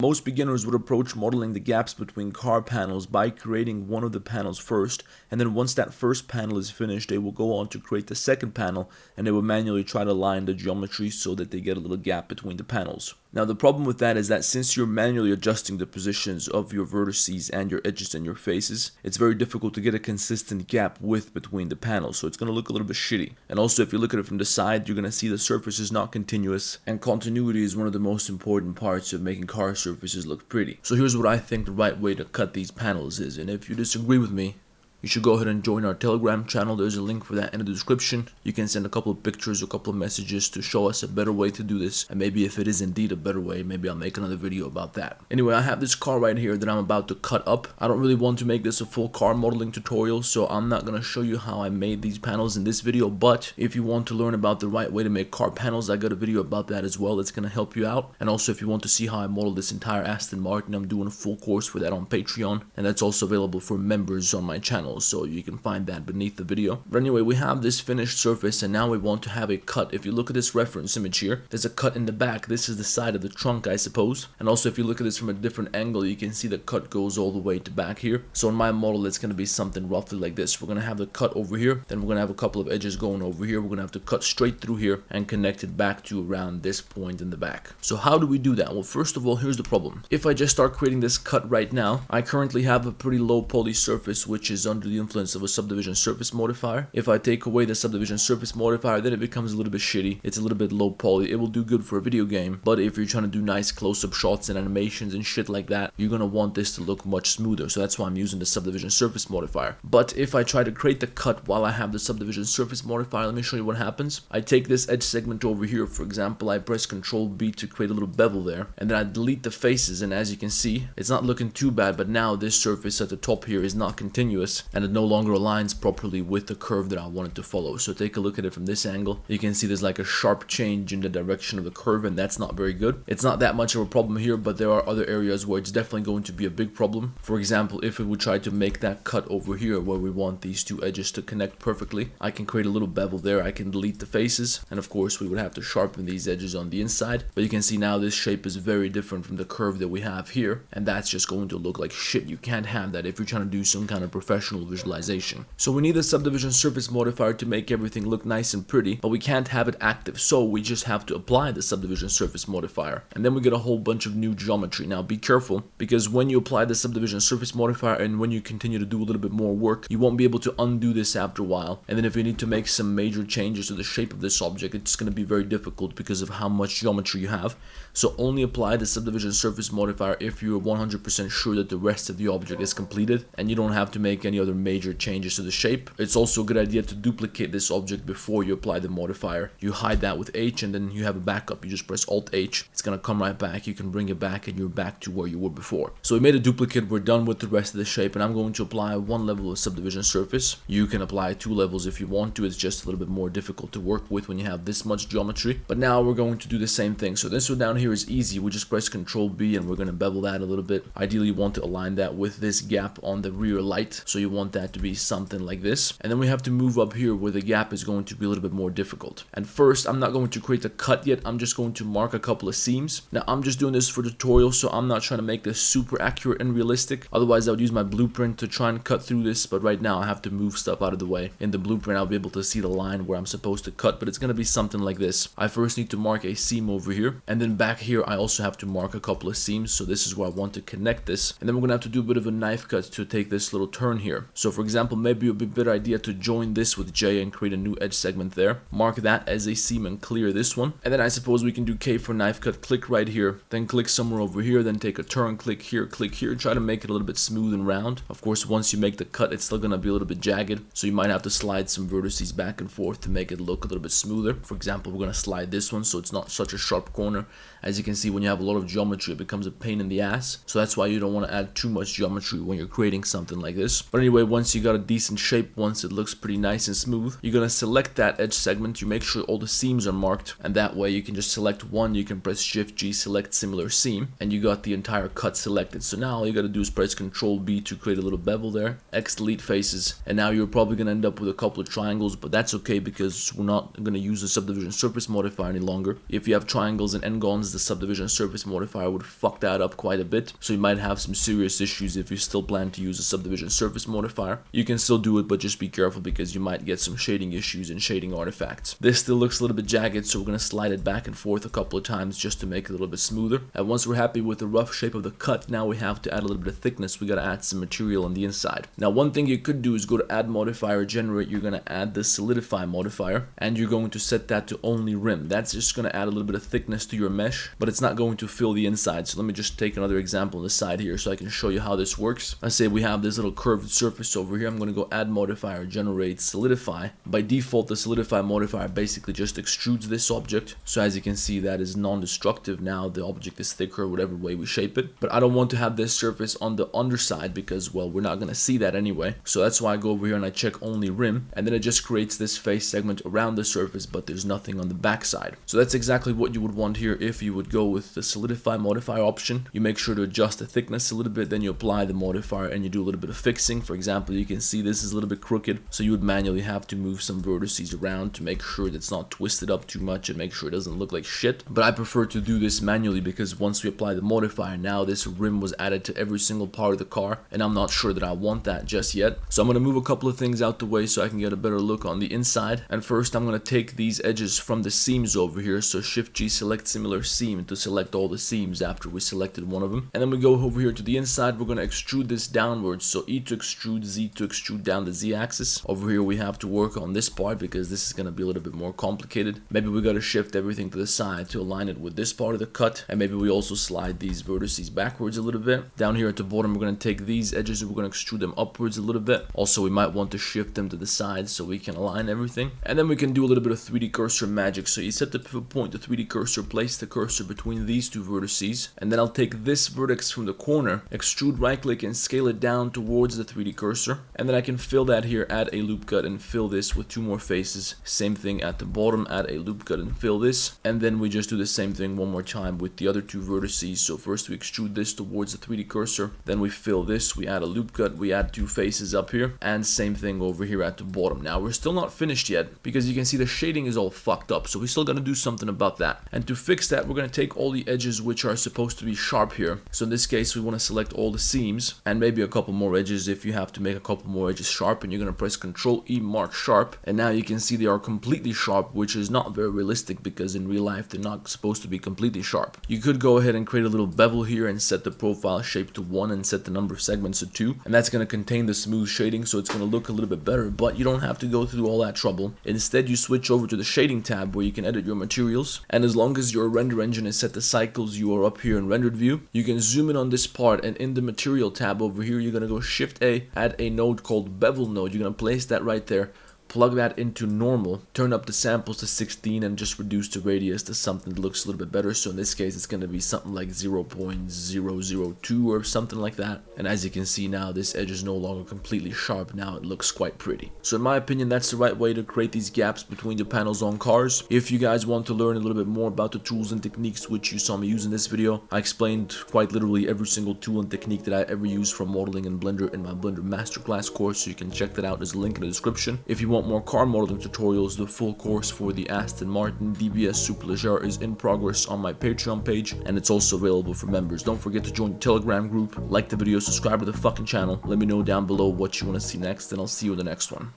Most beginners would approach modeling the gaps between car panels by creating one of the panels first, and then once that first panel is finished, they will go on to create the second panel, and they will manually try to align the geometry so that they get a little gap between the panels. Now the problem with that is that since you're manually adjusting the positions of your vertices and your edges and your faces, it's very difficult to get a consistent gap width between the panels, so it's going to look a little bit shitty. And also if you look at it from the side, you're going to see the surface is not continuous, and continuity is one of the most important parts of making car surfaces look pretty. So here's what I think the right way to cut these panels is, and if you disagree with me, you should go ahead and join our Telegram channel. There's a link for that in the description. You can send a couple of pictures, a couple of messages to show us a better way to do this. And maybe if it is indeed a better way, maybe I'll make another video about that. Anyway, I have this car right here that I'm about to cut up. I don't really want to make this a full car modeling tutorial, so I'm not going to show you how I made these panels in this video. But if you want to learn about the right way to make car panels, I got a video about that as well. It's going to help you out. And also if you want to see how I modeled this entire Aston Martin, I'm doing a full course for that on Patreon. And that's also available for members on my channel, so you can find that beneath the video. But anyway, we have this finished surface, and now we want to have a cut. If you look at this reference image here, there's a cut in the back. This is the side of the trunk, I suppose. And also if you look at this from a different angle, you can see the cut goes all the way to back here. So in my model, it's going to be something roughly like this. We're going to have the cut over here, then we're going to have a couple of edges going over here. We're going to have to cut straight through here and connect it back to around this point in the back. So how do we do that? Well, first of all, here's the problem. If I just start creating this cut right now, I currently have a pretty low poly surface, which is under the influence of a subdivision surface modifier. If I take away the subdivision surface modifier, then it becomes a little bit shitty. It's a little bit low poly. It will do good for a video game, but if you're trying to do nice close-up shots and animations and shit like that, you're gonna want this to look much smoother. So that's why I'm using the subdivision surface modifier. But if I try to create the cut while I have the subdivision surface modifier, let me show you what happens. I take this edge segment over here, for example, I press Ctrl B to create a little bevel there, and then I delete the faces, and as you can see, it's not looking too bad, but now this surface at the top here is not continuous, and it no longer aligns properly with the curve that I wanted to follow. So take a look at it from this angle. You can see there's like a sharp change in the direction of the curve, and that's not very good. It's not that much of a problem here, but there are other areas where it's definitely going to be a big problem. For example, if we would try to make that cut over here where we want these two edges to connect perfectly, I can create a little bevel there. I can delete the faces, and of course we would have to sharpen these edges on the inside. But you can see now this shape is very different from the curve that we have here, and that's just going to look like shit. You can't have that if you're trying to do some kind of professional visualization. So we need a subdivision surface modifier to make everything look nice and pretty, but we can't have it active, so we just have to apply the subdivision surface modifier, and then we get a whole bunch of new geometry. Now be careful, because when you apply the subdivision surface modifier and when you continue to do a little bit more work, you won't be able to undo this after a while, and then if you need to make some major changes to the shape of this object, it's going to be very difficult because of how much geometry you have. So only apply the subdivision surface modifier if you're 100% sure that the rest of the object is completed, and you don't have to make any other major changes to the shape. It's also a good idea to duplicate this object before you apply the modifier. You hide that with H, and then you have a backup. You just press Alt H. It's gonna come right back. You can bring it back, and you're back to where you were before. So we made a duplicate. We're done with the rest of the shape, and I'm going to apply one level of subdivision surface. You can apply 2 levels if you want to. It's just a little bit more difficult to work with when you have this much geometry. But now we're going to do the same thing. So this one down here is easy. We just press Ctrl B, and we're gonna bevel that a little bit. Ideally, you want to align that with this gap on the rear light. So you want that to be something like this. And then we have to move up here where the gap is going to be a little bit more difficult. And first, I'm not going to create a cut yet. I'm just going to mark a couple of seams. Now, I'm just doing this for the tutorial, so I'm not trying to make this super accurate and realistic. Otherwise, I would use my blueprint to try and cut through this, but right now I have to move stuff out of the way. In the blueprint, I'll be able to see the line where I'm supposed to cut, but it's going to be something like this. I first need to mark a seam over here, and then back here, I also have to mark a couple of seams, so this is where I want to connect this. And then we're going to have to do a bit of a knife cut to take this little turn here. So for example, maybe it would be a better idea to join this with J and create a new edge segment there. Mark that as a seam and clear this one. And then I suppose we can do K for knife cut, click right here, then click somewhere over here, then take a turn, click here, try to make it a little bit smooth and round. Of course, once you make the cut, it's still going to be a little bit jagged, so you might have to slide some vertices back and forth to make it look a little bit smoother. For example, we're going to slide this one so it's not such a sharp corner. As you can see, when you have a lot of geometry, it becomes a pain in the ass, so that's why you don't want to add too much geometry when you're creating something like this. But anyway, anyway, once you got a decent shape, once it looks pretty nice and smooth, you're gonna select that edge segment. You make sure all the seams are marked, and that way you can just select one. You can press Shift G, select similar seam, and you got the entire cut selected. So now all you gotta do is press Control B to create a little bevel there, X delete faces, and now you're probably gonna end up with a couple of triangles, but that's okay because we're not gonna use the subdivision surface modifier any longer. If you have triangles and n-gons, the subdivision surface modifier would fuck that up quite a bit, so you might have some serious issues if you still plan to use a subdivision surface modifier. You can still do it, but just be careful because you might get some shading issues and shading artifacts. This still looks a little bit jagged, so we're gonna slide it back and forth a couple of times just to make it a little bit smoother. And once we're happy with the rough shape of the cut, now we have to add a little bit of thickness. We gotta add some material on the inside. Now, one thing you could do is go to Add Modifier, Generate. You're gonna add the Solidify modifier, and you're going to set that to only rim. That's just gonna add a little bit of thickness to your mesh, but it's not going to fill the inside. So let me just take another example on the side here so I can show you how this works. Let's say we have this little curved surface over here. I'm gonna go Add Modifier, Generate, Solidify. By default, the Solidify modifier basically just extrudes this object. So as you can see, that is non-destructive. Now the object is thicker, whatever way we shape it. But I don't want to have this surface on the underside because, well, we're not gonna see that anyway. So that's why I go over here and I check only rim, and then it just creates this face segment around the surface, but there's nothing on the back side. So that's exactly what you would want here if you would go with the Solidify modifier option. You make sure to adjust the thickness a little bit, then you apply the modifier and you do a little bit of fixing. For example, you can see this is a little bit crooked, so you would manually have to move some vertices around to make sure that it's not twisted up too much and make sure it doesn't look like shit. But I prefer to do this manually because once we apply the modifier, now this rim was added to every single part of the car, and I'm not sure that I want that just yet. So I'm going to move a couple of things out the way so I can get a better look on the inside. And first I'm going to take these edges from the seams over here, so Shift G, select similar seam to select all the seams after we selected one of them. And then we go over here to the inside. We're going to extrude this downwards, so E to extrude, Z to extrude down the Z axis. Over here we have to work on this part because this is going to be a little bit more complicated. Maybe we got to shift everything to the side to align it with this part of the cut, and maybe we also slide these vertices backwards a little bit. Down here at the bottom, we're going to take these edges and we're going to extrude them upwards a little bit. Also, we might want to shift them to the side so we can align everything. And then we can do a little bit of 3D cursor magic. So you set the pivot point, the 3D cursor, place the cursor between these two vertices, and then I'll take this vertex from the corner, extrude, right click, and scale it down towards the 3D cursor. And then I can fill that here, add a loop cut, and fill this with two more faces. Same thing at the bottom, add a loop cut and fill this. And then we just do the same thing one more time with the other two vertices. So first we extrude this towards the 3D cursor, then we fill this, we add a loop cut, we add two faces up here, and same thing over here at the bottom. Now we're still not finished yet because you can see the shading is all fucked up, so we still gotta do something about that. And to fix that, we're gonna take all the edges which are supposed to be sharp here. So in this case, we want to select all the seams and maybe a couple more edges if you have to make a couple more edges sharp, and you're gonna press Ctrl E, mark sharp, and now you can see they are completely sharp, which is not very realistic because in real life they're not supposed to be completely sharp. You could go ahead and create a little bevel here and set the profile shape to 1 and set the number of segments to 2, and that's going to contain the smooth shading, so it's going to look a little bit better, but you don't have to go through all that trouble. Instead, you switch over to the shading tab where you can edit your materials, and as long as your render engine is set to cycles, you are up here in rendered view. You can zoom in on this part, and in the material tab over here, you're going to go Shift A, add a node called bevel node. You're going to place that right there. Plug that into normal, turn up the samples to 16, and just reduce the radius to something that looks a little bit better. So in this case, it's going to be something like 0.002 or something like that. And as you can see now, this edge is no longer completely sharp. Now it looks quite pretty. So in my opinion, that's the right way to create these gaps between the panels on cars. If you guys want to learn a little bit more about the tools and techniques which you saw me use in this video, I explained quite literally every single tool and technique that I ever used for modeling in Blender in my Blender masterclass course, so you can check that out. There's a link in the description. If you want more car modeling tutorials, the full course for the Aston Martin DBS Superleggera is in progress on my Patreon page, and it's also available for members. Don't forget to join the Telegram group, like the video, subscribe to the fucking channel. Let me know down below what you want to see next, and I'll see you in the next one.